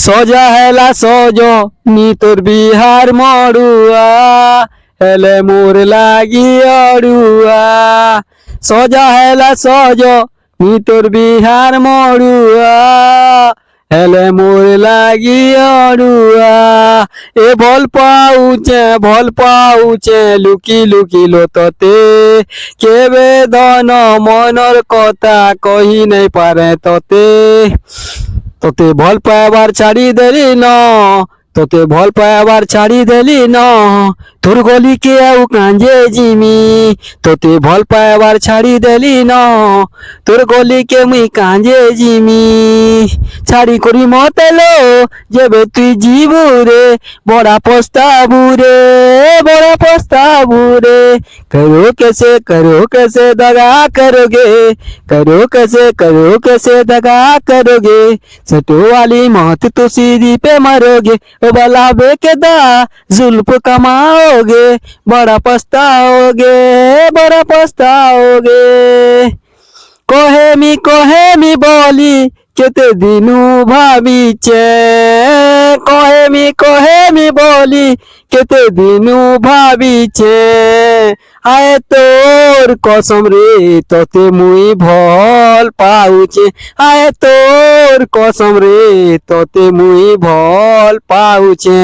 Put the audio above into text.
সজা হেলা সজ নি তোর বিহার মড়ুয়া হেলে মোর লাগি অড়ুয়া সজা হেলা সজ নি তোর বিহার মড়ুয়া হেলে মোর লাগি অড়ুয়া এ ভাল পাউছে লুকি লুকিলো ততে কেবে ধন মনর কথা কহি নাই পারে ততে তোতে ভাল পাইবার ছাড়ি দেলি ন তোতে ভাল পাইবার ছাড়ি দেলি ন তোর গলিকে আউ কাঁজে জিমি তোতে ভাল পাইবার ছাড়ি দেলি ন তোর গলিকে মুই কাঁজে জিমি ছাড়ি করি মতেলো যেবে তুই জিবু রে বড়া পস্তাবু রে करो कैसे दगा करोगे दगा करोगे सटो वाली मौत तो सीधी पे मरोगे ओ बलाबे के दा जुल्फ कमाओगे बड़ा पछताओगे कहे मी बोली केते दिनू भाविचे कहे मी बोली केते दिनू भाविचे आए तोर कसम रे तोते मुई भल पाउचे आए तोर कसम रे तोते मुई भल पाउचे।